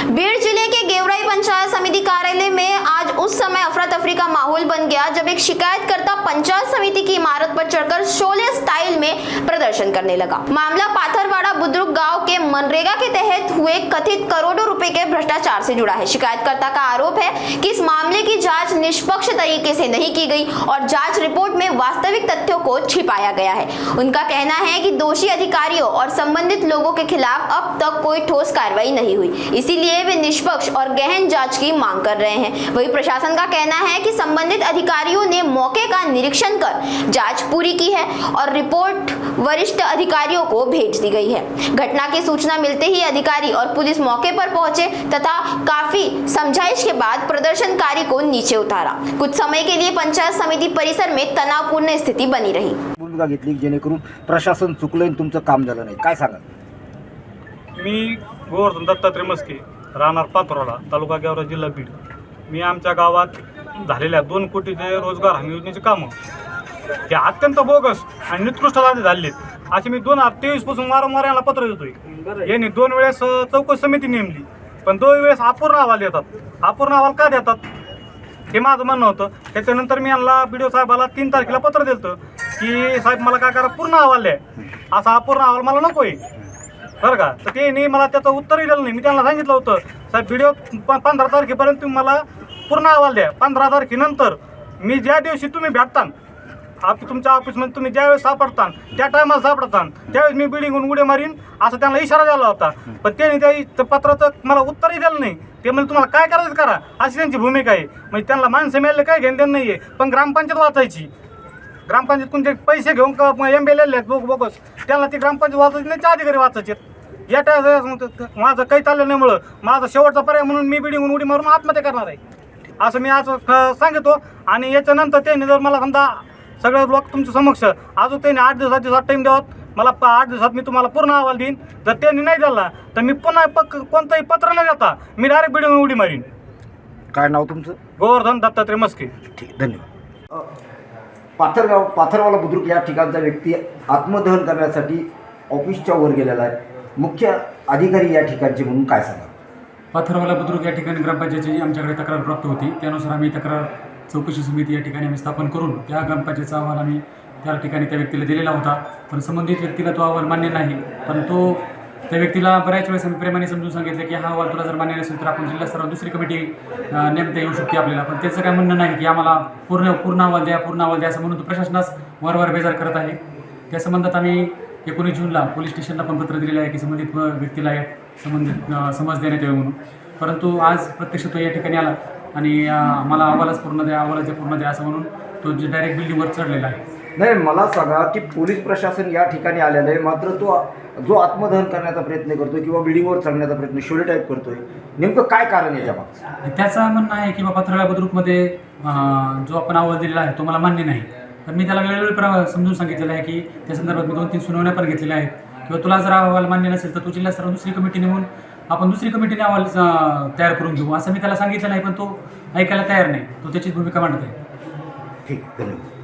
बीड जिले के गेवराई पंचायत समिति कार्यालय में आज उस समय अफरा तफरी का माहौल बन गया जब एक शिकायतकर्ता पंचायत समिति की इमारत पर चढ़कर शोले स्टाइल में प्रदर्शन करने लगा। मामला पाथरवाड़ा बुद्रुक गांव के मनरेगा के तहत हुए कथित करोड़ों रुपए के भ्रष्टाचार से जुड़ा है। शिकायतकर्ता का आरोप है कि इस मामले की जांच निष्पक्ष तरीके से नहीं की गई और जांच रिपोर्ट में वास्तविक तथ्यों को छिपाया गया है। उनका कहना है कि दोषी अधिकारियों और संबंधित लोगों के खिलाफ अब तक कोई ठोस कार्रवाई नहीं हुई, इसीलिए वे निष्पक्ष और गहन जांच की मांग कर रहे हैं। वहीं प्रशासन का कहना है कि संबंधित अधिकारियों ने मौके का निरीक्षण कर जांच पूरी की है और रिपोर्ट वरिष्ठ अधिकारियों को भेज दी गई है। घटना की सूचना मिलते ही अधिकारी और पुलिस मौके पर पहुंचे तथा काफी समझाइश के बाद प्रदर्शनकारी को नीचे उतारा। कुछ समय के लिए पंचायत समिति परिसर में तणावपूर्ण स्थिती बनी रही। भूमिका घेतली जेणेकरून प्रशासन चुकलं आणि तुमचं काम झालं नाही, काय सांगाल? मी गोवर्धन दत्तात्रय मस्के, राहणार पाथरवाडा, तालुका गेवराई, जिल्हा बीड। मी आमच्या गावात झालेल्या 2 कोटीचे रोजगार हमी योजनेचे कामं हे अत्यंत बोगस आणि निकृष्ट झालेत असे मी 2023 पासून वारंवार यांना पत्र देतोय। यांनी 2 वेळेस चौकशी समिती नेमली, पण 2 वेळेस अपूर्ण अहवाल देतात। अपूर्ण अहवाल का देतात हे माझं म्हणणं होतं। त्याच्यानंतर मी यांना BDO साहेबाला 3 तारखेला पत्र दिलं की साहेब मला काय करा, पूर्ण अहवाल द्या, असा अपूर्ण अहवाल मला नको आहे बरं का। तर ते मला त्याचं उत्तरही दिलं नाही। मी त्यांना सांगितलं होतं साहेब BDO 15 तारखेपर्यंत तुम्ही मला पूर्ण अहवाल द्या, 15 तारखेनंतर मी ज्या दिवशी तुम्ही भेटता तुमच्या ऑफिसमध्ये तुम्ही ज्यावेळेस सापडता त्या टायमाला सापडता त्यावेळेस मी बिल्डिंगहून उडी मारीन असं त्यांना इशारा दिला होता। पण त्यांनी त्या पत्राचं मला उत्तरही दिलं नाही। ते म्हणजे तुम्हाला काय करायचं करा अशी त्यांची भूमिका आहे। म्हणजे त्यांना माणसं मिळाले काय घेणं देणं नाही आहे, पण ग्रामपंचायत वाचायची, ग्रामपंचायत कोणते पैसे घेऊन MLA बोगस त्यांना ती ग्रामपंचायत वाचायची नाही, त्या अधिकारी वाचायचे। या माझं काही चाललं नाहीमुळं माझा शेवटचा पर्याय म्हणून मी बिल्डिंगहून उडी मारून आत्महत्या करणार आहे असं मी आज सांगतो। आणि याच्यानंतर त्यांनी जर मला समजा सगळे लोक तुमच्या समक्ष अजून त्यांनी 8 दिवसात टाईम द्यावं, मला 8 दिवसात मी तुम्हाला पूर्ण अहवाल देईन। जर त्यांनी नाही दिला तर मी पुन्हा कोणतंही पत्र न देता मी डायरेक्ट बिल्डिंग उडी मारीन। काय नाव तुमचं? गोवर्धन दत्तात्रय मस्के। ठीक, धन्यवाद। पाथरवाला बुद्रुक या ठिकाणचा व्यक्ती आत्मदहन करण्यासाठी ऑफिसच्या वर गेलेला आहे। मुख्य अधिकारी या ठिकाणचे म्हणून काय सांगा? पाथरवाला बुद्रुक या ठिकाणी ग्रामपंचायतीची आमच्याकडे तक्रार प्राप्त होती, त्यानुसार आम्ही तक्रार चौकशी समिती या ठिकाणी आम्ही स्थापन करून त्या ग्रामपंचायतीचा अहवाल आम्ही त्या ठिकाणी त्या व्यक्तीला दिलेला होता। पण संबंधित व्यक्तीला तो अहवाल मान्य नाही, पण त्या व्यक्तीला बऱ्याच वेळेस आम्ही प्रेमाने समजून सांगितलं की हा अहवाल तुला जर मान्य नसेल तर आपण जिल्हा स्तरावर दुसरी कमिटी नेमता येऊ शकते आपल्याला। पण त्याचं काय म्हणणं नाही की आम्हाला पूर्ण अहवाल द्या असं म्हणून तो प्रशासनास वारंवार बेजार करत आहे। त्या संबंधात आम्ही 19 जूनला पोलीस स्टेशनला पण पत्र दिलेलं आहे की संबंधित व्यक्तीला समज देण्यात यावी म्हणून। परंतु आज प्रत्यक्ष तो या ठिकाणी आला आणि मला अहवालच पूर्ण द्या असं म्हणून तो डायरेक्ट बिल्डिंगवर चढलेला आहे। नाही, मला सांगा की पोलीस प्रशासन या ठिकाणी आलेलं आहे, मात्र तो जो आत्मदहन करण्याचा प्रयत्न करतोय किंवा बिल्डिंगवर चढण्याचा प्रयत्न शोले टाईप करतोय, नेमकं काय कारण याच्या मागचं? त्याचं म्हणणं आहे की बाबा पाथरवाला बुद्रुकमध्ये जो आपण अहवाल दिलेला आहे तो मला मान्य नाही। पण मी त्याला वेळोवेळी समजून सांगितलेलं आहे की त्या संदर्भात मी 2-3 सुनावण्या पण घेतलेल्या आहेत किंवा तुला जर अहवाल मान्य नसेल तर तू जिल्हा स्तरावर दुसरी कमिटी नेमून आपण दुसरी कमिटीने अहवाल तयार करून घेऊ असं मी त्याला सांगितलं नाही, पण तो ऐकायला तयार नाही, तो त्याचीच भूमिका मांडत आहे। ठीक, धन्यवाद।